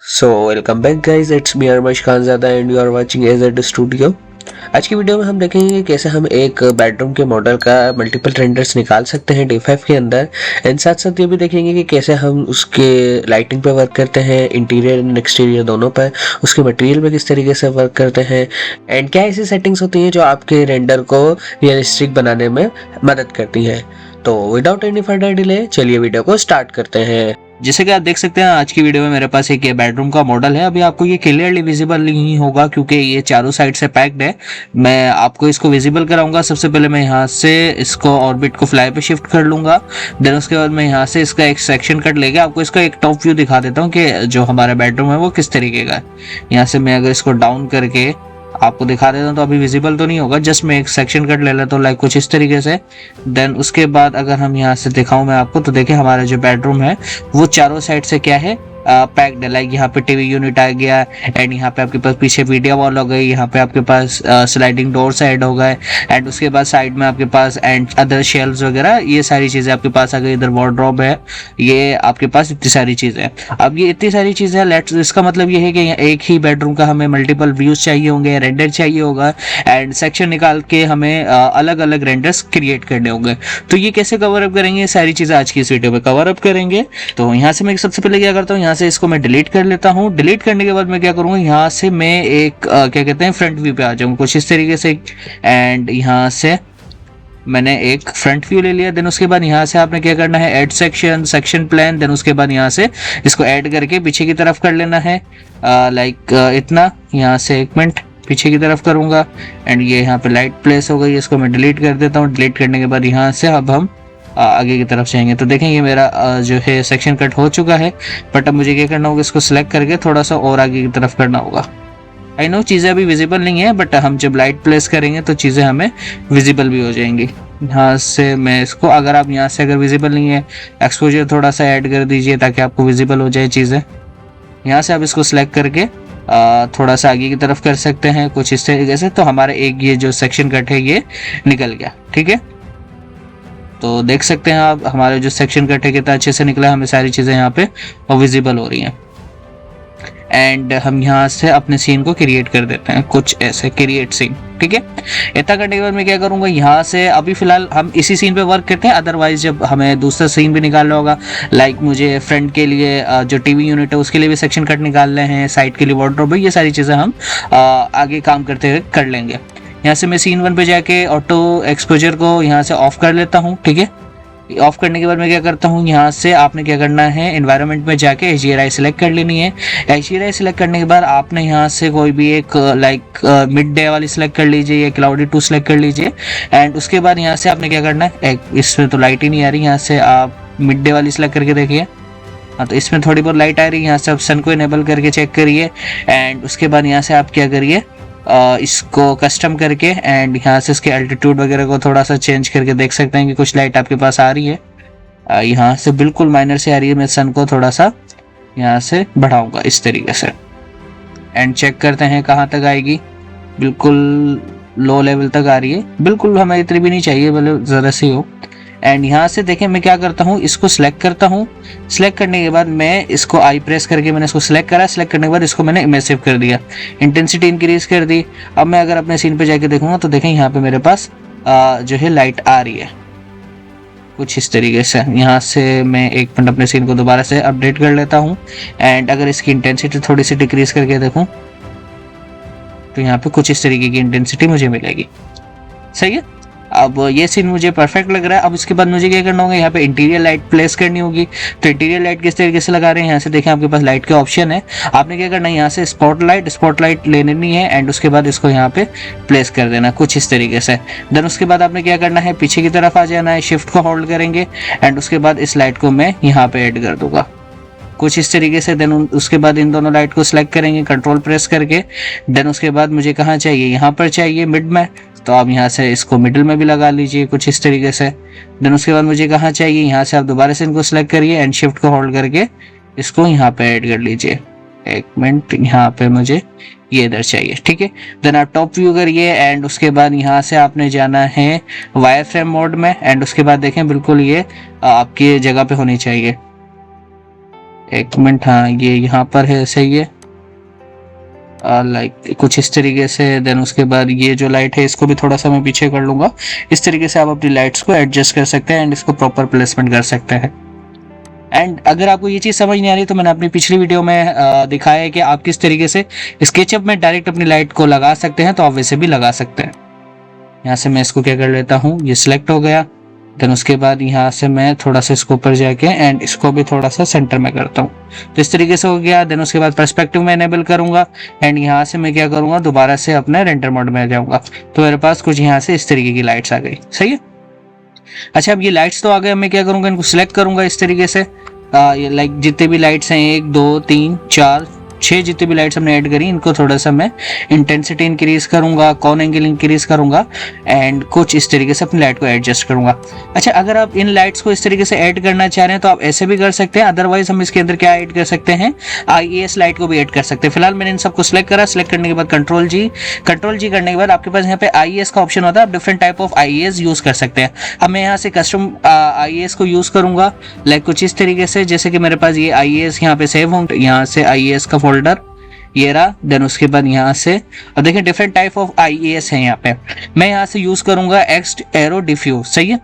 So welcome back guys, it's me Armash Khanzada and you are watching AZ studio. आज की video में हम देखेंगे कैसे हम एक बेडरूम के मॉडल का मल्टीपल रेंडर्स निकाल सकते हैं D5 के अंदर। एंड साथ साथ ये भी देखेंगे कि कैसे हम उसके लाइटिंग पे वर्क करते हैं, इंटीरियर एंड एक्सटीरियर दोनों पर, उसके मटेरियल पे किस तरीके से वर्क करते हैं एंड क्या ऐसी सेटिंग्स होती हैं जो आपके रेंडर को रियलिस्टिक बनाने में मदद करती हैं। तो विदाउट एनी फर्दर डिले चलिए वीडियो को स्टार्ट करते हैं। जैसे कि आप देख सकते हैं आज की वीडियो में मेरे पास एक ये बेडरूम का मॉडल है। अभी आपको ये क्लियरली विजिबल नहीं होगा क्योंकि ये चारों साइड से पैक्ड है। मैं आपको इसको विजिबल कराऊंगा। सबसे पहले मैं यहाँ से इसको ऑर्बिट को फ्लाई पे शिफ्ट कर लूंगा। देन उसके बाद मैं यहाँ से इसका एक सेक्शन कट लेके आपको इसका एक टॉप व्यू दिखा देता हूँ कि जो हमारा बेडरूम है वो किस तरीके का है। यहाँ से मैं अगर इसको डाउन करके आपको दिखा देता हूँ तो अभी विजिबल तो नहीं होगा, जस्ट मैं एक सेक्शन कट ले लेता हूँ लाइक कुछ इस तरीके से। देन उसके बाद अगर हम यहाँ से दिखाऊं मैं आपको तो देखिए हमारा जो बेडरूम है वो चारों साइड से क्या है, पैक्ड है। लाइक यहाँ पे टीवी यूनिट आ गया एंड यहाँ पे आपके पास पीछे वीडियो वॉल हो गई, यहाँ पे आपके पास स्लाइडिंग डोर साइड हो गए एंड उसके बाद साइड में आपके पास एंड अदर शेल्व्स वगैरह ये सारी चीज़ें आपके पास आ गई। इधर वार्डरोब है, ये आपके पास इतनी सारी चीज़ें। अब ये इतनी सारी चीज़ें लेट्स, इसका मतलब ये है कि एक ही बेडरूम का हमें मल्टीपल व्यूज़ चाहिए होंगे, रेंडर चाहिए होगा एंड सेक्शन निकाल के हमें अलग अलग रेंडर्स क्रिएट करने होंगे। तो ये कैसे कवर अप करेंगे, ये सारी चीज़ें आज की इस वीडियो में कवर अप करेंगे। तो यहाँ से मैं सबसे पहले क्या करता हूँ, यहाँ से इसको मैं डिलीट कर लेता हूँ। डिलीट करने के बाद मैं क्या करूँगा, यहाँ से मैं एक क्या कहते हैं फ्रंट व्यू पे आ जाऊँगा कुछ इस तरीके से। एंड यहाँ से मैंने एक फ्रंट व्यू ले लिया। देन उसके बाद यहाँ से आपने क्या करना है, add section, section plan. Then उसके बाद यहाँ से इसको ऐड करके पीछे की तरफ कर लेना है लाइक इतना। यहाँ से एक मिनट पीछे की तरफ करूँगा एंड ये यहाँ पे लाइट प्लेस हो गई, इसको मैं डिलीट कर देता हूँ। डिलीट करने के बाद यहाँ से अब हम आगे की तरफ जाएंगे तो देखें ये मेरा जो है सेक्शन कट हो चुका है। बट अब मुझे क्या करना होगा, इसको सिलेक्ट करके थोड़ा सा और आगे की तरफ करना होगा। आई नो चीज़ें अभी विजिबल नहीं है बट हम जब लाइट प्लेस करेंगे तो चीज़ें हमें विजिबल भी हो जाएंगी। यहाँ से मैं इसको, अगर आप यहाँ से अगर विजिबल नहीं है, एक्सपोजर थोड़ा सा ऐड कर दीजिए ताकि आपको विजिबल हो जाए चीज़ें। यहाँ से आप इसको सिलेक्ट करके थोड़ा सा आगे की तरफ कर सकते हैं कुछ इस तरीके से। तो हमारा एक ये जो सेक्शन कट है ये निकल गया, ठीक है। तो देख सकते हैं आप हमारे जो सेक्शन कट है कितना अच्छे से निकला, हमें सारी चीज़ें यहाँ पे विजिबल हो रही हैं। एंड हम यहाँ से अपने सीन को क्रिएट कर देते हैं कुछ ऐसे, क्रिएट सीन, ठीक है। इतना करने के बाद मैं क्या करूँगा, यहाँ से अभी फिलहाल हम इसी सीन पे वर्क करते हैं। अदरवाइज जब हमें दूसरा सीन भी निकालना होगा, लाइक मुझे फ्रंट के लिए जो टीवी यूनिट है उसके लिए भी सेक्शन कट निकालने हैं, साइड के लिए वार्डरोब है, ये सारी चीज़ें हम आगे काम करते हुए कर लेंगे। यहाँ से मैं सीन 1 पे जाके ऑटो एक्सपोजर को यहाँ से ऑफ कर लेता हूँ, ठीक है। ऑफ करने के बाद मैं क्या करता हूँ, यहाँ से आपने क्या करना है, एनवायरनमेंट में जाके HDRI सेलेक्ट कर लेनी है। HDRI सेलेक्ट करने के बाद आपने यहाँ से कोई भी एक लाइक मिड डे वाली सेलेक्ट कर लीजिए या क्लाउडी 2 सेलेक्ट कर लीजिए। एंड उसके बाद यहाँ से आपने क्या करना है, इसमें तो लाइट ही नहीं आ रही, यहाँ से आप मिड डे वाली सेलेक्ट करके देखिए। हाँ, तो इसमें थोड़ी बहुत लाइट आ रही है। यहाँ से आप सन को इनेबल करके चेक करिए एंड उसके बाद यहाँ से आप क्या करिए, इसको कस्टम करके एंड यहाँ से इसके एल्टीट्यूड वगैरह को थोड़ा सा चेंज करके देख सकते हैं कि कुछ लाइट आपके पास आ रही है। यहाँ से बिल्कुल माइनर से आ रही है, मैं सन को थोड़ा सा यहाँ से बढ़ाऊंगा इस तरीके से एंड चेक करते हैं कहाँ तक आएगी। बिल्कुल लो लेवल तक आ रही है, बिल्कुल हमें इतनी भी नहीं चाहिए, भले ज़रा सी हो। एंड यहाँ से देखें मैं क्या करता हूँ, इसको सिलेक्ट करता हूँ। सिलेक्ट करने के बाद मैं इसको आई प्रेस करके मैंने इसको सिलेक्ट करा। सिलेक्ट करने के बाद इसको मैंने इमर्सिव कर दिया, इंटेंसिटी इंक्रीज कर दी। अब मैं अगर अपने सीन पे जाके देखूंगा तो देखें यहाँ पे मेरे पास जो है लाइट आ रही है कुछ इस तरीके से। यहाँ से मैं एक मिनट अपने सीन को दोबारा से अपडेट कर लेता हूँ एंड अगर इसकी इंटेंसिटी थोड़ी सी डिक्रीज करके देखूँ तो यहाँ पे कुछ इस तरीके की इंटेंसिटी मुझे मिलेगी, सही है। अब ये सीन मुझे परफेक्ट लग रहा है। अब इसके बाद मुझे क्या करना होगा, यहाँ पे इंटीरियर लाइट प्लेस करनी होगी। तो इंटीरियर लाइट किस तरीके से लगा रहे हैं, यहाँ से देखें आपके पास लाइट के ऑप्शन है। आपने क्या करना है, यहाँ से स्पॉटलाइट ले लेनी है एंड उसके बाद इसको यहाँ पे प्लेस कर देना कुछ इस तरीके से। देन उसके बाद आपने क्या करना है, पीछे की तरफ आ जाना है, शिफ्ट को होल्ड करेंगे एंड उसके बाद इस लाइट को मैं यहाँ पे ऐड कर दूंगा कुछ इस तरीके से। देन उसके बाद इन दोनों लाइट को सिलेक्ट करेंगे कंट्रोल प्रेस करके। देन उसके बाद मुझे कहाँ चाहिए, यहाँ पर चाहिए मिड में, तो आप यहाँ से इसको मिडिल में भी लगा लीजिए कुछ इस तरीके से। देन उसके बाद मुझे कहाँ चाहिए, यहाँ से आप दोबारा से इनको सिलेक्ट करिए एंड शिफ्ट को होल्ड करके इसको यहाँ पे ऐड कर लीजिए। एक मिनट, यहाँ पे मुझे ये इधर चाहिए, ठीक है। देन आप टॉप व्यू करिए एंड उसके बाद यहाँ से आपने जाना है वायर फ्रेम मोड में एंड उसके बाद देखें बिल्कुल ये आपकी जगह पे होनी चाहिए। एक मिनट, हाँ ये यहाँ पर है, सही है। लाइक कुछ इस तरीके से। देन उसके बाद ये जो लाइट है इसको भी थोड़ा सा मैं पीछे कर लूँगा। इस तरीके से आप अपनी लाइट्स को एडजस्ट कर सकते हैं एंड इसको प्रॉपर प्लेसमेंट कर सकते हैं। एंड अगर आपको ये चीज़ समझ नहीं आ रही तो मैंने अपनी पिछली वीडियो में दिखाया है कि आप किस तरीके से स्केचअप में डायरेक्ट अपनी लाइट को लगा सकते हैं, तो आप वैसे भी लगा सकते हैं। यहाँ से मैं इसको क्या कर लेता हूँ, ये सिलेक्ट हो गया। देन उसके बाद यहाँ से मैं थोड़ा सा इसको ऊपर जाके एंड इसको भी थोड़ा सा सेंटर में करता हूँ, तो इस तरीके से हो गया। देन उसके बाद पर्सपेक्टिव में एनेबल करूंगा एंड यहाँ से मैं क्या करूंगा, दोबारा से अपने रेंडर मोड में आ जाऊंगा, तो मेरे पास कुछ यहाँ से इस तरीके की लाइट्स आ गई। सही है। अच्छा, अब ये लाइट्स तो आ गए, मैं क्या करूंगा, इनको सिलेक्ट करूंगा इस तरीके से। ये लाइक जितने भी लाइट्स हैं, 1 2 3 4 6 जितने भी लाइट्स हमने ऐड करी, इनको थोड़ा सा मैं इंटेंसिटी इंक्रीज करूंगा, कॉन एंगल इंक्रीज करूंगा एंड कुछ इस तरीके से अपनी लाइट को एडजस्ट करूंगा। अच्छा, अगर आप इन लाइट्स को इस तरीके से ऐड करना चाह रहे हैं तो आप ऐसे भी कर सकते हैं, अदरवाइज हम इसके अंदर क्या ऐड कर सकते हैं, IES लाइट को भी ऐड कर सकते हैं। फिलहाल मैंने इन सबको सिलेक्ट करा। सिलेक्ट करने के बाद कंट्रोल जी करने के बाद आपके पास यहाँ पे IES का ऑप्शन होता है, आप different type of IES use कर सकते हैं। अब मैं यहाँ से कस्टम IES को यूज करूंगा, लाइक कुछ इस तरीके से, जैसे कि मेरे पास ये IES यहाँ पे सेव होंगे, यहाँ से IES का फोल्डर ये रहा। देन उसके बाद यहाँ से अब देखिए डिफरेंट टाइप ऑफ IES है यहाँ पे। मैं यहाँ से यूज करूंगा एक्स एरो डिफ्यूज। सही है।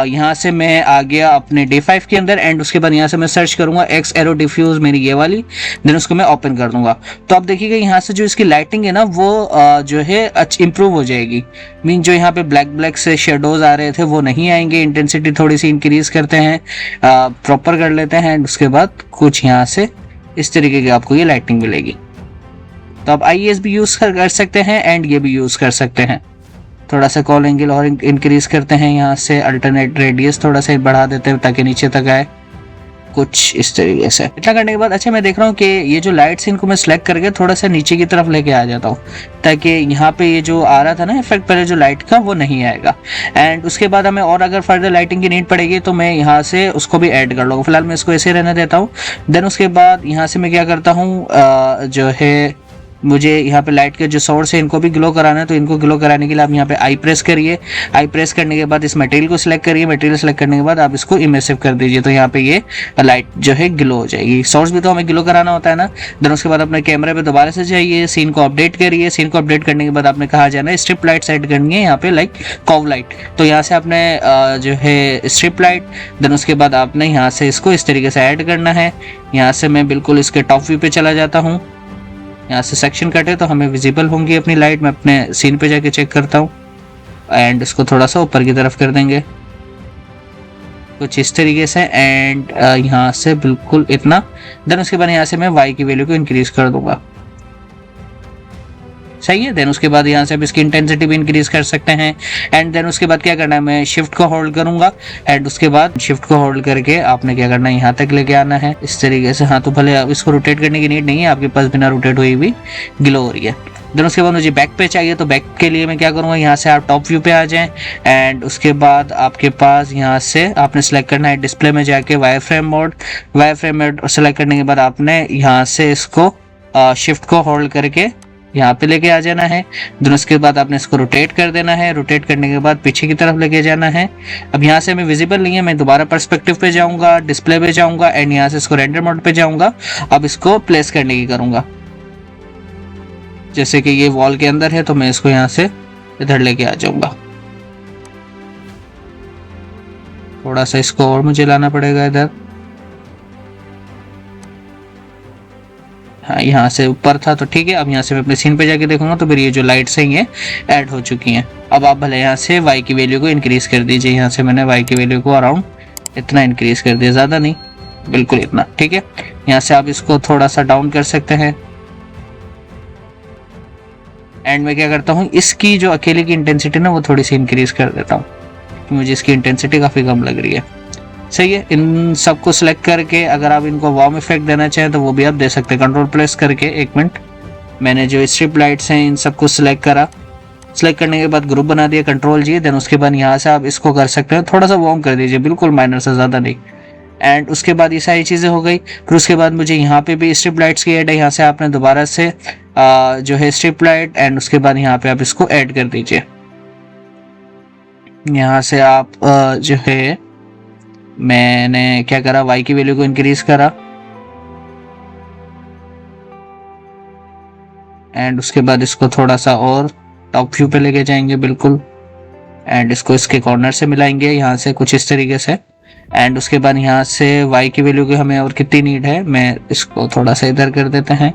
यहाँ से मैं आ गया अपने D5 के अंदर एंड उसके बाद यहाँ से मैं सर्च करूंगा एक्स एरो डिफ्यूज, मेरी ये वाली। देन उसको मैं ओपन कर दूंगा, तो आप देखिएगा यहाँ से जो इसकी लाइटिंग है ना वो जो है इंप्रूव हो जाएगी। मीन जो यहाँ पे ब्लैक ब्लैक से शेडोज आ रहे थे वो नहीं आएंगे। इंटेंसिटी थोड़ी सी इंक्रीज करते हैं, प्रॉपर कर लेते हैं एंड उसके बाद कुछ यहाँ से इस तरीके की आपको ये लाइटिंग मिलेगी। तो आप IES भी यूज कर सकते हैं एंड ये भी यूज कर सकते हैं। थोड़ा सा कॉल एंगल और इंक्रीज करते हैं, यहाँ से अल्टरनेट रेडियस थोड़ा सा बढ़ा देते हैं ताकि नीचे तक आए, कुछ इस तरीके से। इतना करने के बाद अच्छा मैं देख रहा हूँ कि ये जो लाइट्स इनको मैं सिलेक्ट करके थोड़ा सा नीचे की तरफ लेके आ जाता हूँ, ताकि यहाँ पे ये जो आ रहा था ना इफेक्ट पहले जो लाइट का, वो नहीं आएगा। एंड उसके बाद हमें और अगर फर्दर लाइटिंग की नीड पड़ेगी तो मैं यहाँ से उसको भी ऐड कर लूँगा। फिलहाल मैं इसको ऐसे रहने देता हूँ। देन उसके बाद यहाँ से मैं क्या करता हूँ, जो है मुझे यहाँ पे लाइट के जो सोर्स है इनको भी ग्लो कराना है, तो इनको ग्लो कराने के लिए आप यहाँ पे आई प्रेस करिए। आई प्रेस करने के बाद इस मटेरियल को सिलेक्ट करिए। मटेरियल सेलेक्ट करने के बाद आप इसको इमर्सिव कर दीजिए, तो यहाँ पे ये लाइट जो है ग्लो हो जाएगी। सोर्स भी तो हमें ग्लो कराना होता है ना। देन उसके बाद अपने कैमरे पे दोबारा से जाइए, सीन को अपडेट करिए। सीन को अपडेट करने के बाद आपने कहा जाना है स्ट्रिप लाइट सेट करनी है यहाँ पे, लाइक कॉव लाइट। तो यहाँ से आपने जो है स्ट्रिप लाइट, देन उसके बाद आपने यहाँ से इसको इस तरीके से ऐड करना है। यहाँ से मैं बिल्कुल इसके टॉप व्यू पे चला जाता हूँ। यहाँ से सेक्शन कट है तो हमें विजिबल होंगी अपनी लाइट। मैं अपने सीन पे जाके चेक करता हूँ एंड इसको थोड़ा सा ऊपर की तरफ कर देंगे कुछ इस तरीके से एंड यहाँ से बिल्कुल इतना। देन उसके बाद यहाँ से मैं Y की वैल्यू को इंक्रीज कर दूंगा। सही है। देन उसके बाद यहाँ से अब इसकी इंटेंसिटी भी इंक्रीज कर सकते हैं एंड देन उसके बाद क्या करना है, मैं शिफ्ट को होल्ड करूंगा एंड उसके बाद शिफ्ट को होल्ड करके आपने क्या करना है, यहाँ तक लेके आना है इस तरीके से। हाँ, तो भले इसको रोटेट करने की नीड नहीं है, आपके पास बिना रोटेट हुई भी ग्लो हो रही है। देन उसके बाद मुझे बैक पे चाहिए, तो बैक के लिए मैं क्या करूँगा, यहाँ से आप टॉप व्यू पे आ जाएं एंड उसके बाद आपके पास यहाँ से आपने सेलेक्ट करना है डिस्प्ले में जाके वायर फ्रेम मोड सेलेक्ट करने के बाद आपने यहाँ से इसको शिफ्ट को होल्ड करके यहाँ पे लेके आ जाना है। देन उसके बाद आपने इसको रोटेट कर देना है। रोटेट करने के बाद पीछे की तरफ लेके जाना है। अब यहाँ से हमें विजिबल नहीं है, मैं दोबारा पर्सपेक्टिव पे जाऊंगा, डिस्प्ले पे जाऊंगा एंड यहाँ से इसको रेंडर मोड पे जाऊंगा। अब इसको प्लेस करने की करूंगा, जैसे कि ये वॉल के अंदर है तो मैं इसको यहाँ से इधर लेके आ जाऊंगा। थोड़ा सा इसको और मुझे लाना पड़ेगा इधर। हाँ, यहाँ से ऊपर था तो ठीक है। अब यहाँ से मैं अपने सीन पे जाके देखूंगा तो फिर ये जो लाइट्स हैं ये ऐड हो चुकी हैं। अब आप भले यहाँ से Y की वैल्यू को इंक्रीज कर दीजिए। यहाँ से मैंने Y की वैल्यू को अराउंड इतना इंक्रीज कर दिया, ज़्यादा नहीं, बिल्कुल इतना, ठीक है। यहाँ से आप इसको थोड़ा सा डाउन कर सकते हैं एंड मैं क्या करता हूँ, इसकी जो अकेले की इंटेंसिटी ना वो थोड़ी सी इंक्रीज कर देता हूँ, मुझे इसकी इंटेंसिटी काफ़ी कम लग रही है। सही है। इन सबको सिलेक्ट करके अगर आप इनको वार्म इफेक्ट देना चाहें तो वो भी आप दे सकते हैं। कंट्रोल प्रेस करके, एक मिनट, मैंने जो स्ट्रिप लाइट्स हैं इन सबको सिलेक्ट करा। सिलेक्ट करने के बाद ग्रुप बना दिया, कंट्रोल जी। देन उसके बाद यहाँ से आप इसको कर सकते हैं, थोड़ा सा वार्म कर दीजिए, बिल्कुल माइनर से, ज़्यादा नहीं। एंड उसके बाद ये सारी चीज़ें हो गई। फिर उसके बाद मुझे यहाँ पे भी स्ट्रिप लाइट्स की ऐड है। यहाँ से आपने दोबारा से जो है स्ट्रिप लाइट एंड उसके बाद यहाँ पे आप इसको ऐड कर दीजिए। यहाँ से आप जो है मैंने क्या करा, Y की वैल्यू को इंक्रीज करा एंड उसके बाद इसको थोड़ा सा और टॉप व्यू पे लेके जाएंगे बिल्कुल, एंड इसको इसके कॉर्नर से मिलाएंगे यहाँ से कुछ इस तरीके से। एंड उसके बाद यहाँ से y की वैल्यू की हमें और कितनी नीड है, मैं इसको थोड़ा सा इधर कर देते हैं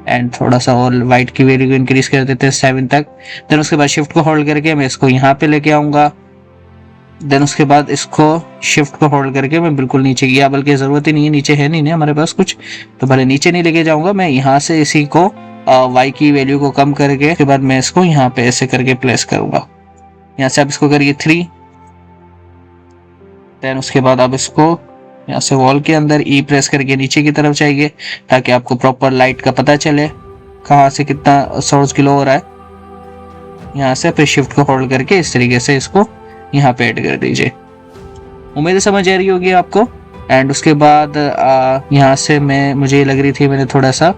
एंड थोड़ा सा और वाइट की वैल्यू को इंक्रीज कर देते हैं 7 तक। देन उसके बाद शिफ्ट को होल्ड करके मैं इसको यहाँ पे लेके आऊँगा। देन उसके बाद इसको शिफ्ट को होल्ड करके मैं बिल्कुल नीचे गया, बल्कि ज़रूरत ही नहीं है, नीचे है नहीं हमारे पास कुछ, तो भले नीचे नहीं लेके जाऊँगा, मैं यहाँ से इसी को y की वैल्यू को कम करके उसके बाद मैं इसको यहाँ पे ऐसे करके प्लेस करूँगा। यहाँ से आप इसको करिए 3। देन उसके बाद आप इसको यहाँ से वॉल के अंदर ई प्रेस करके नीचे की तरफ चाहिए, ताकि आपको प्रॉपर लाइट का पता चले कहाँ से कितना सोर्स ग्लो हो रहा है। यहाँ से फिर शिफ्ट को होल्ड करके इस तरीके से इसको यहाँ पे ऐड कर दीजिए। उम्मीद है समझ आ रही होगी आपको। एंड उसके बाद यहाँ से मुझे लग रही थी मैंने थोड़ा सा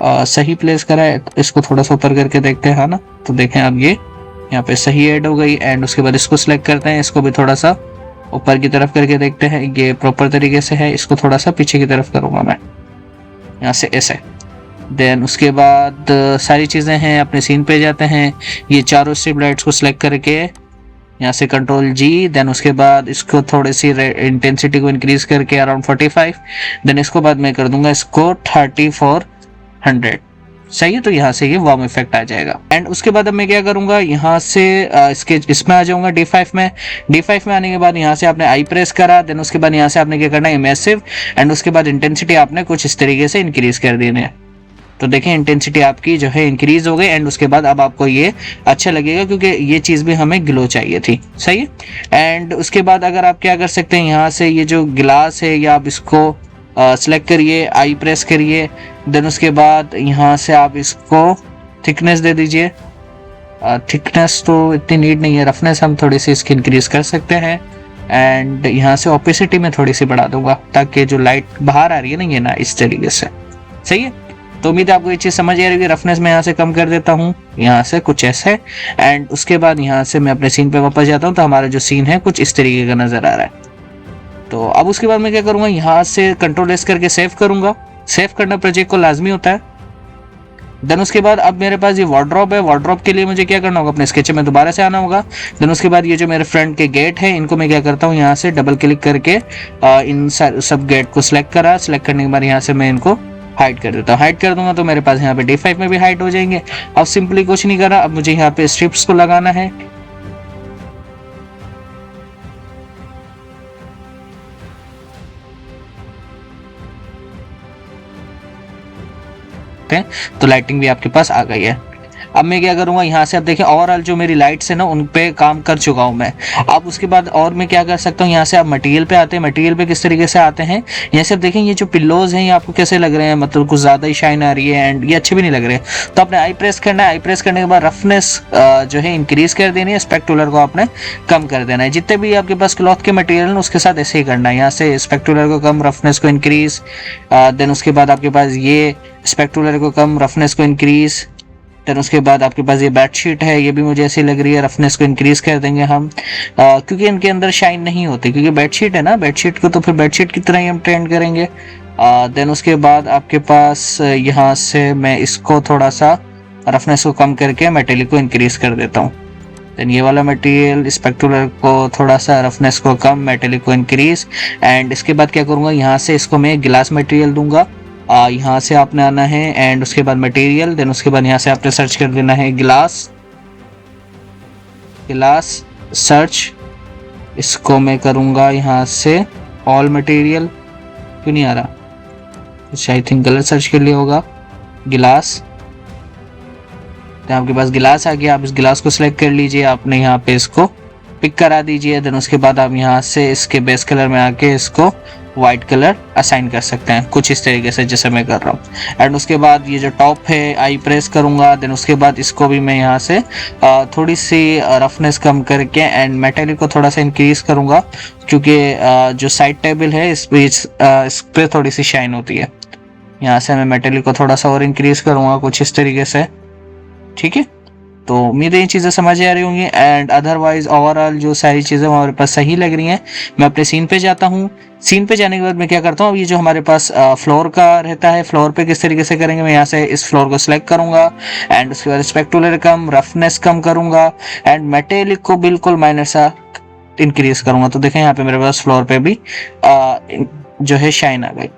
सही प्लेस करा है, इसको थोड़ा सा ऊपर करके देखते हैं, हाँ ना, तो देखें अब ये यहाँ पे सही ऐड हो गई। एंड उसके बाद इसको सिलेक्ट करते हैं, इसको भी थोड़ा सा ऊपर की तरफ करके देखते हैं, ये प्रॉपर तरीके से है, इसको थोड़ा सा पीछे की तरफ करूँगा मैं यहाँ से ऐसे। देन उसके बाद सारी चीज़ें हैं, अपने सीन पे जाते हैं, ये चारों स्ट्रिप लाइट्स को सिलेक्ट करके यहाँ से कंट्रोल जी। देन उसके बाद इसको थोड़ी सी इंटेंसिटी को इंक्रीज करके अराउंड 45। देन इसको बाद में कर दूंगा इसको 3400, सही है। तो यहाँ से ये वार्म इफेक्ट आ जाएगा। एंड उसके बाद अब मैं क्या करूँगा, यहाँ से इसमें आ जाऊँगा D5 में। D5 में आने के बाद यहाँ से आपने आई प्रेस करा, देन उसके बाद यहाँ से आपने क्या करना है, इमर्सिव, एंड उसके बाद इंटेंसिटी आपने कुछ इस तरीके से इंक्रीज कर देनी है। तो देखें इंटेंसिटी आपकी जो है इंक्रीज हो गई। एंड उसके बाद अब आपको ये अच्छा लगेगा, क्योंकि ये चीज़ भी हमें ग्लो चाहिए थी, सही है। एंड उसके बाद अगर आप क्या कर सकते हैं, यहाँ से ये जो गिलास है, या आप इसको सेलेक्ट करिए, आई प्रेस करिए, देन उसके बाद यहाँ से आप इसको थिकनेस दे दीजिए। थिकनेस तो इतनी नीड नहीं है, रफनेस हम थोड़ी सी इसकी इंक्रीज कर सकते हैं। एंड यहाँ से ऑपेसिटी में थोड़ी सी बढ़ा दूंगा, ताकि जो लाइट बाहर आ रही है ना, ये ना इस तरीके से, सही है। तो उम्मीद है आपको ये चीज़ समझ आ रही है। रफनेस में यहाँ से कम कर देता हूँ, यहाँ से कुछ ऐसे। एंड उसके बाद यहाँ से मैं अपने सीन पे वापस जाता हूँ, तो हमारा जो सीन है कुछ इस तरीके का नज़र आ रहा है। तो अब उसके बाद मैं क्या करूँगा, यहाँ से कंट्रोल एस करके सेव करूँगा। सेव करना प्रोजेक्ट को लाजमी होता है। देन उसके बाद अब मेरे पास ये वार्डरोब है, वार्डरोब के लिए मुझे क्या करना होगा, अपने स्केच में दोबारा से आना होगा। देन उसके बाद ये जो मेरे फ्रंट के गेट हैं, इनको मैं क्या करता हूँ, यहाँ से डबल क्लिक करके इन सब गेट को सिलेक्ट करा। सिलेक्ट करने के बाद यहाँ से मैं इनको हाइड कर देता हूँ। हाइड कर दूंगा तो मेरे पास यहाँ पे D5 में भी हाइड हो जाएंगे। अब सिंपली कुछ नहीं कर रहा, अब मुझे यहाँ पे स्ट्रिप्स को लगाना है। तो लाइटिंग भी आपके पास आ गई है। अब मैं क्या करूँगा, यहाँ से अब देखिए ओवरऑल जो मेरी लाइट्स है ना, उन पे काम कर चुका हूँ मैं। अब उसके बाद और मैं क्या कर सकता हूँ, यहाँ से आप मटेरियल पे आते हैं। मटेरियल पे किस तरीके से आते हैं, यहाँ से आप देखें ये जो पिल्लोज हैं ये आपको कैसे लग रहे हैं, मतलब कुछ ज़्यादा ही शाइन आ रही है एंड ये अच्छे भी नहीं लग रहे। तो आपने आई प्रेस करना है। आई प्रेस करने के बाद रफनेस जो है इंक्रीज कर देनी है, स्पेक्टुलर को आपने कम कर देना है। जितने भी आपके पास क्लॉथ के मटेरियल है उसके साथ ऐसे ही करना है। यहाँ से स्पेक्टुलर को कम, रफनेस को इंक्रीज। देन उसके बाद आपके पास ये स्पेक्टुलर को कम, रफनेस को इंक्रीज। देन उसके बाद आपके पास ये बेडशीट है, ये भी मुझे ऐसी लग रही है, रफनेस को इंक्रीज कर देंगे हम, क्योंकि इनके अंदर शाइन नहीं होती, क्योंकि बेडशीट है ना, बेडशीट को तो फिर बेडशीट की तरह ही हम ट्रेंड करेंगे। देन उसके बाद आपके पास यहाँ से मैं इसको थोड़ा सा रफनेस को कम करके मेटेलिक को इंक्रीज कर देता हूँ। देन ये वाला मटेरियल स्पेक्टुलर को थोड़ा सा, रफनेस को कम, मेटेलिक को इंक्रीज। एंड इसके बाद क्या करूँगा, यहाँ से इसको मैं गिलास मटेरियल दूंगा। यहाँ से आपने आना है एंड उसके बाद मटेरियल। देन उसके बाद यहाँ से आपने सर्च कर देना है गिलास, गिलास सर्च। इसको मैं करूँगा यहाँ से ऑल मटेरियल, क्यों नहीं आ रहा, कुछ आई थिंक गलत सर्च के लिए होगा, गिलास। तो आपके पास गिलास आ गया। आप इस गिलास को सिलेक्ट कर लीजिए, आपने यहाँ पे इसको पिक करा दीजिए। देन उसके बाद आप यहाँ से इसके बेस कलर में आके इसको वाइट कलर असाइन कर सकते हैं, कुछ इस तरीके से जैसे मैं कर रहा हूँ। एंड उसके बाद ये जो टॉप है आई प्रेस करूँगा। देन उसके बाद इसको भी मैं यहाँ से थोड़ी सी रफनेस कम करके एंड मेटेलिक को थोड़ा सा इंक्रीज करूँगा, क्योंकि जो साइड टेबल है इस पर थोड़ी सी शाइन होती है। यहाँ से मैं मेटेलिक को थोड़ा सा और इंक्रीज करूँगा कुछ इस तरीके से, ठीक है। तो उम्मीद है ये चीज़ें समझ आ रही होंगी। एंड अदरवाइज ओवरऑल जो सारी चीज़ें हमारे पास सही लग रही हैं। मैं अपने सीन पे जाता हूँ। सीन पे जाने के बाद मैं क्या करता हूँ, ये जो हमारे पास फ्लोर का रहता है, फ्लोर पे किस तरीके से करेंगे, मैं यहाँ से इस फ्लोर को सिलेक्ट करूंगा एंड उसके बाद स्पेक्टुलर कम, रफनेस कम करूंगा एंड मेटेलिक को बिल्कुल माइनर सा इंक्रीज करूंगा। तो देखें यहाँ पे मेरे पास फ्लोर पे भी जो है शाइन आ गई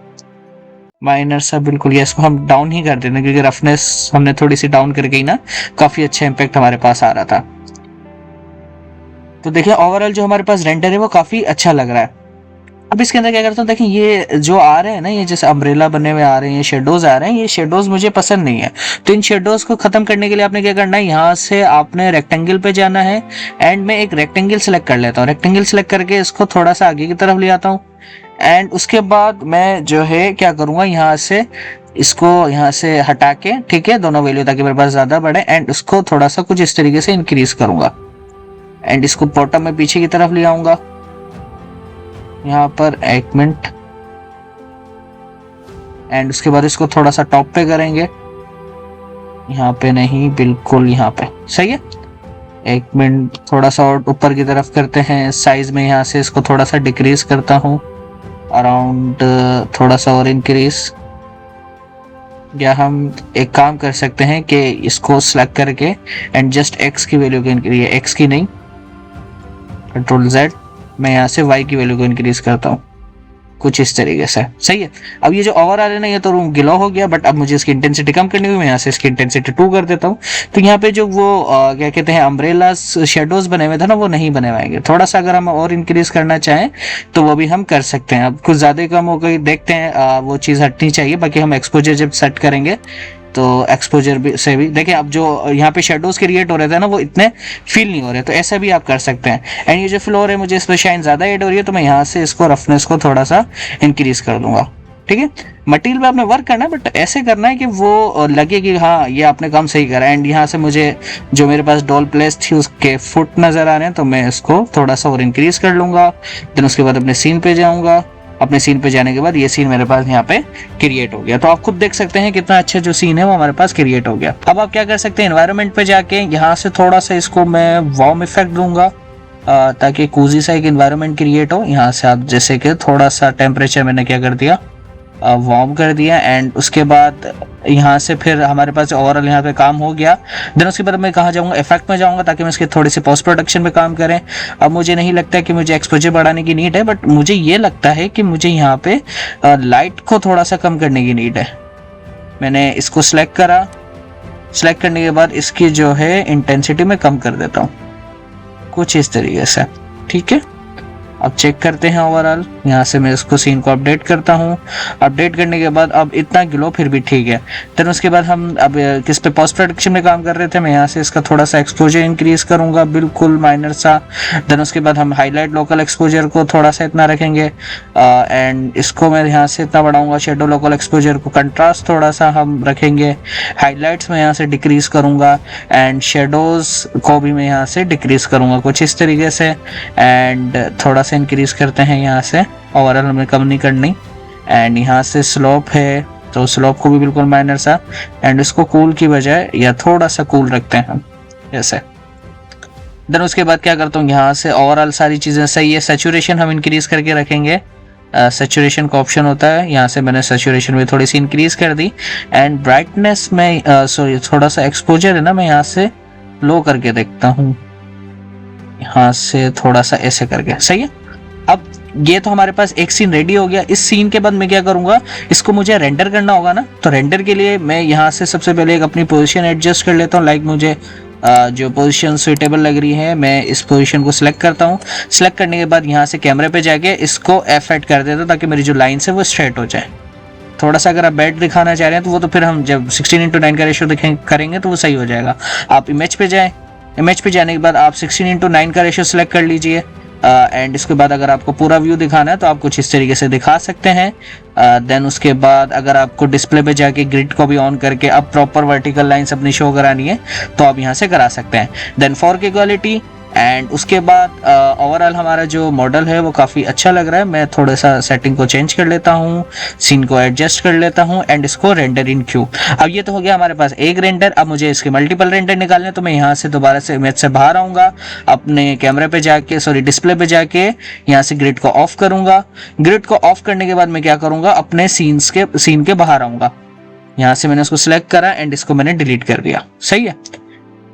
माइनर सा बिल्कुल। ये इसको हम डाउन ही कर देते हैं क्योंकि रफनेस हमने थोड़ी सी डाउन करके ही ना काफी अच्छा इम्पैक्ट हमारे पास आ रहा था। तो देखिए ओवरऑल जो हमारे पास रेंडर है वो काफी अच्छा लग रहा है। अब इसके अंदर क्या करता हूँ, देखिए ये जो आ रहे हैं ना, ये जैसे अम्ब्रेला बने हुए आ रहे हैं, ये शेडोज आ रहे हैं, ये शेडोज मुझे पसंद नहीं है। तो इन शेडोज को खत्म करने के लिए आपने क्या करना है, यहाँ से आपने रेक्टेंगल पे जाना है एंड मैं एक रेक्टेंगल सेलेक्ट कर लेता हूँ। रेक्टेंगल सेलेक्ट करके इसको थोड़ा सा आगे की तरफ ले आता हूँ एंड उसके बाद मैं जो है क्या करूँगा, यहाँ से इसको यहाँ से हटा के, ठीक है, दोनों वैल्यू ताकि मेरे पास ज्यादा बढ़े एंड उसको थोड़ा सा कुछ इस तरीके से इंक्रीज करूंगा एंड इसको बॉटम में पीछे की तरफ ले आऊंगा। यहाँ पर 1 मिनट एंड उसके बाद इसको थोड़ा सा टॉप पे करेंगे, यहाँ पे नहीं, बिल्कुल यहाँ पे सही है। 1 मिनट थोड़ा सा और ऊपर की तरफ करते हैं। साइज में यहाँ से इसको थोड़ा सा डिक्रीज करता हूँ अराउंड, थोड़ा सा और इंक्रीज। या हम एक काम कर सकते हैं कि इसको सेलेक्ट करके एंड जस्ट एक्स की वैल्यू को इंक्रीज, एक्स की नहीं, कंट्रोल जेड, मैं यहाँ से y की वैल्यू को इंक्रीज करता हूँ कुछ इस तरीके से, सही है। अब ये जो ओवरऑल है ना, ये तो रूम गिलो हो गया, बट अब मुझे इसकी इंटेंसिटी कम करनी हुई, मैं यहाँ से इसकी इंटेंसिटी 2 कर देता हूँ। तो यहाँ पे जो वो क्या कहते हैं अम्ब्रेला शेडोज बने हुए थे ना, वो नहीं बने हुए। थोड़ा सा अगर हम और इंक्रीज करना चाहें तो वो भी हम कर सकते हैं। अब कुछ ज्यादा कम हो गई, देखते हैं वो चीज़ हटनी चाहिए। बाकी हम एक्सपोजर जब सेट करेंगे तो एक्सपोजर भी से भी देखें, अब जो यहाँ पे शेडोज क्रिएट हो रहे थे ना, वो इतने फील नहीं हो रहे, तो ऐसा भी आप कर सकते हैं। एंड ये जो फ्लोर है, मुझे इस पर शाइन ज़्यादा ऐड हो रही है, तो मैं यहाँ से इसको रफनेस को थोड़ा सा इंक्रीज कर दूंगा, ठीक है। मटेरियल पे आपने वर्क करना है, बट ऐसे करना है कि वो लगे कि हाँ ये आपने काम सही करा। एंड यहाँ से मुझे जो मेरे पास डॉल प्लेस थी उसके फुट नज़र आ रहे हैं, तो मैं इसको थोड़ा सा और इंक्रीज कर लूँगा। देन उसके बाद अपने सीन पे जाऊँगा। अपने सीन पे जाने के बाद ये सीन मेरे पास यहाँ पे क्रिएट हो गया। तो आप खुद देख सकते हैं कितना अच्छा जो सीन है वो हमारे पास क्रिएट हो गया। अब आप क्या कर सकते हैं, एनवायरनमेंट पे जाके यहाँ से थोड़ा सा इसको मैं वार्म इफेक्ट दूंगा ताकि कूजी सा एक एनवायरनमेंट क्रिएट हो। यहाँ से आप जैसे कि थोड़ा सा टेम्परेचर मैंने क्या कर दिया, वार्म कर दिया। एंड उसके बाद यहाँ से फिर हमारे पास ओवरऑल यहाँ पे काम हो गया। देन उसके बाद मैं कहाँ जाऊँगा, इफेक्ट में जाऊँगा ताकि मैं इसके थोड़ी सी पोस्ट प्रोडक्शन पे काम करें। अब मुझे नहीं लगता है कि मुझे एक्सपोजर बढ़ाने की नीड है, बट मुझे ये लगता है कि मुझे यहाँ पे लाइट को थोड़ा सा कम करने की नीड है। मैंने इसको सिलेक्ट करा, सिलेक्ट करने के बाद इसकी जो है इंटेंसिटी में कम कर देता हूँ कुछ इस तरीके से, ठीक है। अब चेक करते हैं ओवरऑल, यहाँ से मैं इसको सीन को अपडेट करता हूँ। अपडेट करने के बाद अब इतना ग्लो फिर भी ठीक है। देन उसके बाद हम अब किस पे पोस्ट प्रोडक्शन में काम कर रहे थे, मैं यहाँ से इसका थोड़ा सा एक्सपोजर इंक्रीज करूँगा, बिल्कुल माइनर सा। देन उसके बाद हम हाईलाइट लोकल एक्सपोजर को थोड़ा सा इतना रखेंगे एंड इसको मैं यहाँ से इतना बढ़ाऊँगा। शेडो लोकल एक्सपोजर को, कंट्रास्ट थोड़ा सा हम रखेंगे। हाईलाइट्स में यहाँ से डिक्रीज करूँगा एंड शेडोज को भी मैं यहाँ से डिक्रीज करूँगा कुछ इस तरीके से। एंड थोड़ा इंक्रीज करते हैं यहाँ से, ओवरऑल हमें कम नहीं करनी। एंड यहाँ से स्लोप है तो स्लोप को भी बिल्कुल माइनर सा, एंड इसको कूल की बजाय या थोड़ा सा कूल रखते हैं हम ऐसे। देन उसके बाद क्या करता हूँ, यहाँ से ओवरऑल सारी चीज़ें सही है। सैचुरेशन हम इंक्रीज करके रखेंगे, सैचुरेशन का ऑप्शन होता है, यहाँ से मैंने सैचुरेशन में थोड़ी सी इंक्रीज कर दी। एंड ब्राइटनेस में सॉरी थोड़ा सा एक्सपोजर है ना, मैं यहाँ से लो करके देखता हूँ, यहाँ से थोड़ा सा ऐसे करके, सही है। अब ये तो हमारे पास एक सीन रेडी हो गया। इस सीन के बाद मैं क्या करूंगा, इसको मुझे रेंडर करना होगा ना, तो रेंडर के लिए मैं यहाँ से सबसे पहले एक अपनी पोजीशन एडजस्ट कर लेता हूँ। लाइक मुझे जो पोजीशन सुइटेबल लग रही है, मैं इस पोजीशन को सिलेक्ट करता हूँ। सिलेक्ट करने के बाद यहाँ से कैमरे पे जाके इसको F8 कर देता हूँ ताकि मेरी जो लाइन्स है वो स्ट्रेट हो जाए। थोड़ा सा अगर आप बेड दिखाना चाह रहे हैं तो वो तो फिर हम जब 16:9 का रेशियो करेंगे तो वो सही हो जाएगा। आप इमेज पे जाएँ, इमेज पे जाने के बाद आप 16:9 का रेशियो सिलेक्ट कर लीजिए। एंड इसके बाद अगर आपको पूरा व्यू दिखाना है तो आप कुछ इस तरीके से दिखा सकते हैं। देन उसके बाद अगर आपको डिस्प्ले पे जाके ग्रिड को भी ऑन करके अब प्रॉपर वर्टिकल लाइंस अपनी शो करानी है तो आप यहाँ से करा सकते हैं। देन 4K क्वालिटी एंड उसके बाद ओवरऑल हमारा जो मॉडल है वो काफ़ी अच्छा लग रहा है। मैं थोड़ा सा सेटिंग को चेंज कर लेता हूँ, सीन को एडजस्ट कर लेता हूँ एंड इसको रेंडर इन क्यू। अब ये तो हो गया हमारे पास एक रेंडर। अब मुझे इसके मल्टीपल रेंडर निकालने हैं, तो मैं यहाँ से दोबारा से इमेज से बाहर आऊँगा, अपने कैमरे पे जाके डिस्प्ले पे जाके यहाँ से ग्रिड को ऑफ करूँगा। ग्रिड को ऑफ करने के बाद मैं क्या करूँगा, अपने सीन के बाहर आऊँगा। यहाँ से मैंने उसको सिलेक्ट करा एंड इसको मैंने डिलीट कर दिया। सही है।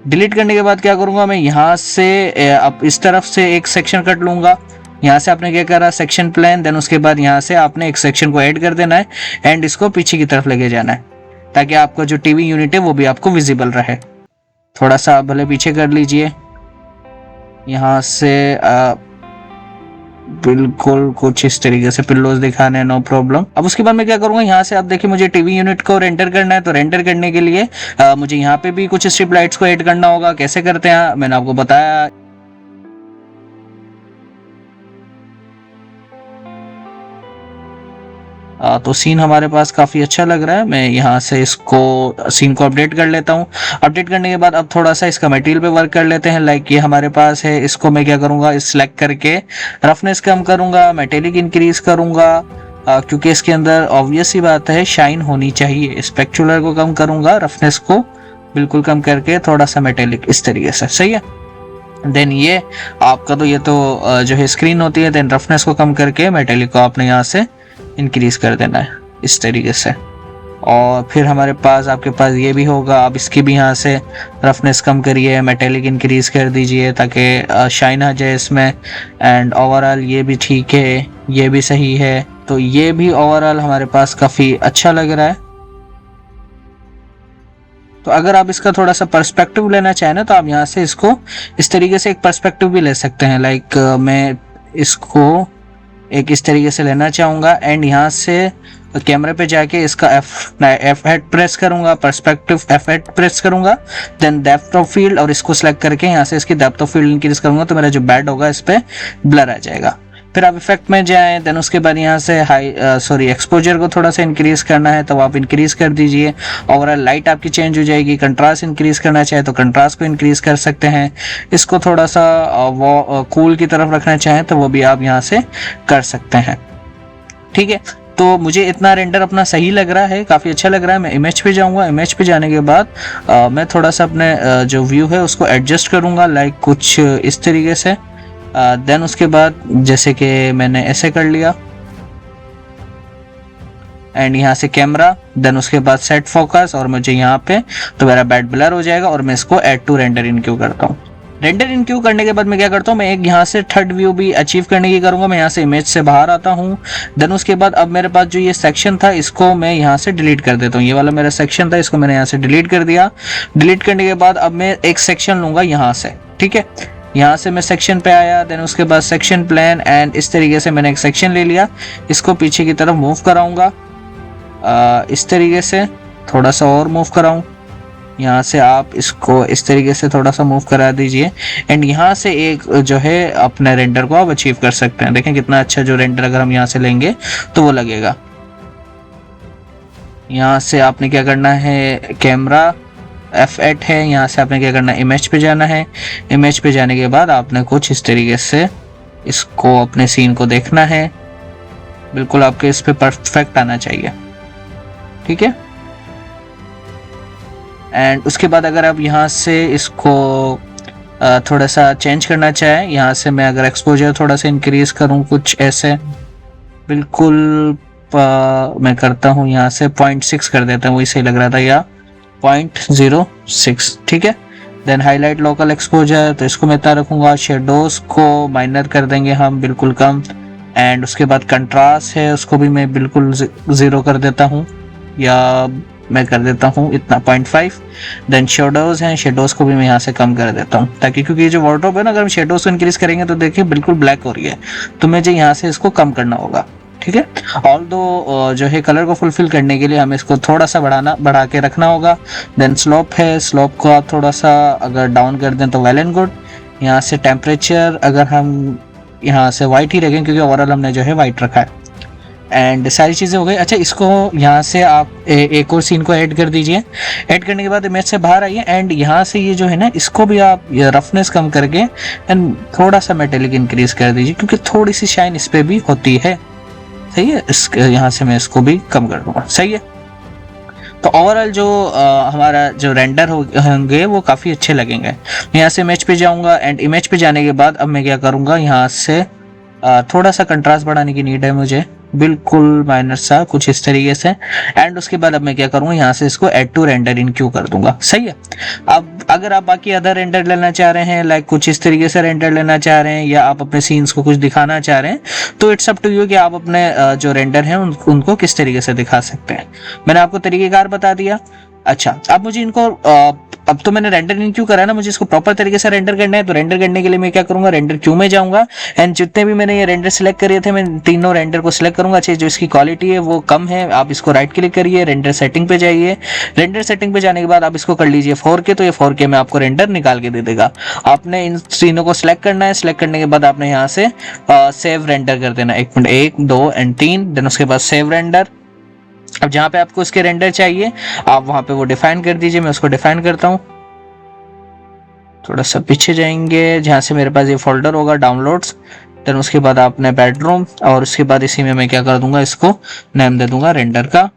डिलीट करने के बाद क्या करूंगा, मैं यहाँ से अब इस तरफ से एक सेक्शन कट लूंगा। यहाँ से आपने क्या करा, सेक्शन प्लान, देन उसके बाद यहाँ से आपने एक सेक्शन को ऐड कर देना है एंड इसको पीछे की तरफ लेके जाना है, ताकि आपका जो टीवी यूनिट है वो भी आपको विजिबल रहे। थोड़ा सा भले पीछे कर लीजिए, यहाँ से बिल्कुल कुछ इस तरीके से पिल्लोज दिखाने, नो प्रॉब्लम। अब उसके बाद मैं क्या करूंगा, यहाँ से आप देखिए मुझे टीवी यूनिट को रेंडर करना है, तो रेंडर करने के लिए मुझे यहाँ पे भी कुछ स्ट्रिप लाइट्स को ऐड करना होगा। कैसे करते हैं मैंने आपको बताया। तो सीन हमारे पास काफ़ी अच्छा लग रहा है। मैं यहाँ से इसको सीन को अपडेट कर लेता हूँ। अपडेट करने के बाद अब थोड़ा सा इसका मटेरियल पे वर्क कर लेते हैं। लाइक ये हमारे पास है, इसको मैं क्या करूँगा, सिलेक्ट करके रफनेस कम करूँगा, मेटेलिक इंक्रीज करूँगा, क्योंकि इसके अंदर ऑब्वियस ही बात है शाइन होनी चाहिए। स्पेक्चुलर को कम करूँगा, रफनेस को बिल्कुल कम करके थोड़ा सा मेटेलिक, इस तरीके से। सही है। देन ये आपका तो ये तो जो है स्क्रीन होती है, देन रफनेस को कम करके मेटेलिक को आपने यहाँ से इंक्रीज कर देना है इस तरीके से। और फिर हमारे पास आपके पास ये भी होगा। अब इसकी भी यहाँ से रफनेस कम करिए, मेटेलिक इंक्रीज कर दीजिए ताकि शाइन आ जाए इसमें। एंड ओवरऑल ये भी ठीक है, ये भी सही है। तो ये भी ओवरऑल हमारे पास काफ़ी अच्छा लग रहा है। तो अगर आप इसका थोड़ा सा पर्सपेक्टिव लेना चाहें ना, तो आप यहाँ से इसको इस तरीके से एक पर्सपेक्टिव भी ले सकते हैं। लाइक मैं इसको एक इस तरीके से लेना चाहूँगा एंड यहाँ से कैमरे पे जाके इसका F8 प्रेस करूँगा, पर्सपेक्टिव F8 प्रेस करूँगा, देन डेप्थ ऑफ फील्ड, और इसको सेलेक्ट करके यहाँ से इसकी डेप्थ ऑफ फील्ड इंक्रीज करूँगा, तो मेरा जो बैड होगा इस पर ब्लर आ जाएगा। फिर आप इफेक्ट में जाएं, देन उसके बाद यहाँ से एक्सपोजर को थोड़ा सा इंक्रीज करना है तो आप इंक्रीज कर दीजिए। ओवरऑल लाइट आपकी चेंज हो जाएगी। कंट्रास्ट इंक्रीज करना चाहे तो कंट्रास्ट को इंक्रीज कर सकते हैं। इसको थोड़ा सा वो कूल की तरफ रखना चाहें तो वो भी आप यहाँ से कर सकते हैं। ठीक है। तो मुझे इतना रेंडर अपना सही लग रहा है, काफ़ी अच्छा लग रहा है। मैं इमेज पे जाऊंगा। इमेज पे जाने के बाद मैं थोड़ा सा अपने जो व्यू है उसको एडजस्ट करूंगा, लाइक कुछ इस तरीके से। देन उसके बाद जैसे कि मैंने ऐसे कर लिया एंड यहाँ से कैमरा, देन उसके बाद सेट फोकस, और मुझे यहाँ पे तो मेरा बैड ब्लर हो जाएगा। और मैं इसको add to render in queue करता हूँ। रेंडर इन क्यू करने के बाद मैं क्या करता हूँ, मैं एक यहाँ से थर्ड व्यू भी अचीव करने की करूँगा। मैं यहाँ से इमेज से बाहर आता हूँ। देन उसके बाद अब मेरे पास जो ये सेक्शन था इसको मैं यहाँ से डिलीट कर देता हूँ। ये वाला मेरा सेक्शन था, इसको मैंने यहाँ से डिलीट कर दिया। डिलीट करने के बाद अब मैं एक सेक्शन लूँगा यहाँ से। ठीक है। यहाँ से मैं सेक्शन पे आया, देन उसके बाद सेक्शन प्लान, एंड इस तरीके से मैंने एक सेक्शन ले लिया। इसको पीछे की तरफ मूव कराऊंगा इस तरीके से, थोड़ा सा और मूव कराऊं। यहाँ से आप इसको इस तरीके से थोड़ा सा मूव करा दीजिए एंड यहाँ से एक जो है अपने रेंडर को आप अचीव कर सकते हैं। देखें कितना अच्छा जो रेंडर अगर हम यहाँ से लेंगे तो वो लगेगा। यहाँ से आपने क्या करना है, कैमरा F8 है, यहाँ से आपने क्या करना है, इमेज पे जाना है। इमेज पे जाने के बाद आपने कुछ इस तरीके से इसको अपने सीन को देखना है। बिल्कुल आपके इस पे परफेक्ट आना चाहिए। ठीक है। एंड उसके बाद अगर आप यहाँ से इसको थोड़ा सा चेंज करना चाहें, यहाँ से मैं अगर एक्सपोजर थोड़ा सा इंक्रीज करूँ कुछ ऐसे, बिल्कुल मैं करता हूँ यहाँ से 0.6 कर देता हूँ, वही सही लग रहा था, या 0.06। ठीक है। देन हाईलाइट लोकल एक्सपोजर, तो इसको मैं इतना रखूँगा। शेडोज को माइनर कर देंगे हम बिल्कुल कम। एंड उसके बाद कंट्रास्ट है उसको भी मैं बिल्कुल 0 कर देता हूँ, या मैं कर देता हूँ इतना 0.5। देन शेडोज हैं, शेडोज को भी मैं यहाँ से कम कर देता हूँ, ताकि क्योंकि ये जो वार्डरोब है ना, अगर हम शेडोज को इंक्रीज करेंगे तो देखिए बिल्कुल ब्लैक हो रही है, तो मुझे यहाँ से इसको कम करना होगा। ठीक है। ऑल दो जो है कलर को फुलफिल करने के लिए हमें इसको थोड़ा सा बढ़ा के रखना होगा। देन स्लोप है, स्लोप को आप थोड़ा सा अगर डाउन कर दें तो वेल एंड गुड। यहाँ से टेम्परेचर अगर हम यहाँ से वाइट ही रखें, क्योंकि ओवरऑल हमने जो है वाइट रखा है। एंड सारी चीज़ें हो गई। अच्छा, इसको यहाँ से आप एक और सीन को ऐड कर दीजिए। ऐड करने के बाद इमेज से बाहर आइए एंड यहाँ से ये जो है ना, इसको भी आप रफनेस कम करके एंड थोड़ा सा मेटेलिक इंक्रीज कर दीजिए, क्योंकि थोड़ी सी शाइन इस पर भी होती है। सही है, यहाँ से मैं इसको भी कम कर दूंगा। सही है, तो ओवरऑल जो हमारा जो रेंडर होंगे वो काफ़ी अच्छे लगेंगे। यहाँ से इमेज पे जाऊँगा एंड इमेज पे जाने के बाद अब मैं क्या करूँगा, यहाँ से थोड़ा सा कंट्रास्ट बढ़ाने की नीड है मुझे, बिल्कुल माइनर सा कुछ इस तरीके से। एंड उसके बाद अब मैं क्या करूँगा, यहाँ से इसको add to render in queue कर दूंगा। सही है, अब अगर आप बाकी अदर रेंडर लेना चाह रहे हैं, लाइक कुछ इस तरीके से रेंडर लेना चाह रहे हैं, या आप अपने सीन्स को कुछ दिखाना चाह रहे हैं, तो इट्स अप टू यू कि आप अपने जो रेंडर हैं उनको किस तरीके से दिखा सकते हैं। मैंने आपको तरीकेकार बता दिया। अच्छा, अब मुझे इनको अब तो मैंने रेंडर इन क्यू करा ना, मुझे इसको प्रॉपर तरीके से रेंडर करना है। तो रेंडर करने के लिए मैं क्या करूंगा, रेंडर क्यू में जाऊंगा एंड जितने भी मैंने ये रेंडर सेलेक्ट करे थे, मैं तीनों रेंडर को सिलेक्ट करूंगा। अच्छा, जो इसकी क्वालिटी है वो कम है, आप इसको राइट क्लिक करिए, रेंडर सेटिंग पे जाइए। रेंडर सेटिंग पे जाने के बाद आप इसको कर लीजिए 4K, तो ये 4K में आपको रेंडर निकाल के दे देगा। आपने इन तीनों को सिलेक्ट करना है। सिलेक्ट करने के बाद आपने यहाँ से सेव रेंडर कर देना, 1 मिनट 1 2 एंड 3, देन उसके बाद सेव रेंडर। अब जहाँ पे आपको इसके रेंडर चाहिए आप वहाँ पे वो डिफाइन कर दीजिए। मैं उसको डिफाइन करता हूँ, थोड़ा सा पीछे जाएंगे, जहाँ से मेरे पास ये फोल्डर होगा डाउनलोड्स, देन उसके बाद आपने बेडरूम, और उसके बाद इसी में मैं क्या कर दूंगा, इसको नेम दे दूंगा रेंडर का।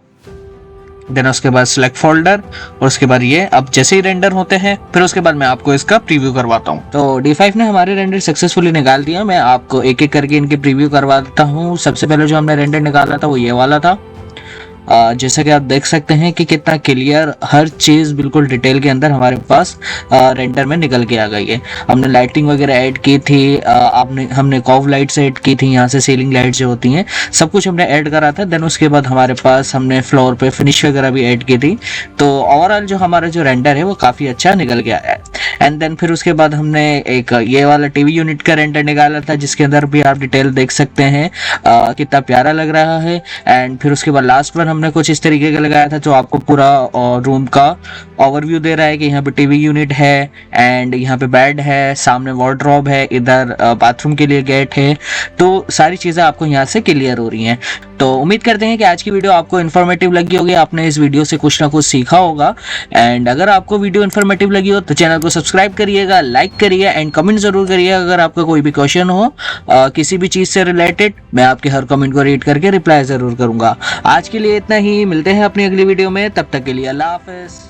देन उसके बाद सिलेक्ट फोल्डर, और उसके बाद ये अब जैसे ही रेंडर होते हैं फिर उसके बाद मैं आपको इसका प्रीव्यू करवाता हूँ। तो D5 ने हमारे रेंडर सक्सेसफुली निकाल दिया। मैं आपको एक एक करके इनके प्रीव्यू करवा देता हूँ। सबसे पहले जो हमने रेंडर निकाला था वो ये वाला था। जैसा कि आप देख सकते हैं कि कितना क्लियर हर चीज़ बिल्कुल डिटेल के अंदर हमारे पास रेंडर में निकल के आ गई है। हमने लाइटिंग वगैरह ऐड की थी, हमने कॉव लाइट्स ऐड की थी, यहाँ से सीलिंग लाइट्स जो होती हैं सब कुछ हमने ऐड करा था। देन उसके बाद हमारे पास हमने फ्लोर पे फिनिश वगैरह भी ऐड की थी। तो ओवरऑल जो हमारा जो रेंडर है वो काफ़ी अच्छा निकल के आया है। एंड देन फिर उसके बाद हमने एक ये वाला टीवी यूनिट का रेंडर निकाला था, जिसके अंदर भी आप डिटेल देख सकते हैं कितना प्यारा लग रहा है। एंड फिर उसके बाद लास्ट वन हमने कुछ इस तरीके का लगाया था जो आपको पूरा रूम का ओवरव्यू दे रहा है कि यहाँ पे टीवी यूनिट है एंड यहाँ पे बेड है, सामने वार्डरोब है, इधर बाथरूम के लिए गेट है। तो सारी चीज़ें आपको यहाँ से क्लियर हो रही हैं। तो उम्मीद करते हैं कि आज की वीडियो आपको इन्फॉर्मेटिव लगी होगी, आपने इस वीडियो से कुछ ना कुछ सीखा होगा। एंड अगर आपको वीडियो इन्फॉर्मेटिव लगी हो तो चैनल को सब्सक्राइब करिएगा, लाइक करिए एंड कमेंट जरूर करिएगा। अगर आपका कोई भी क्वेश्चन हो किसी भी चीज़ से रिलेटेड, मैं आपके हर कमेंट को रीड करके रिप्लाई ज़रूर करूँगा। आज के लिए इतना ही, मिलते हैं अपनी अगली वीडियो में, तब तक के लिए अल्लाह हाफिज़।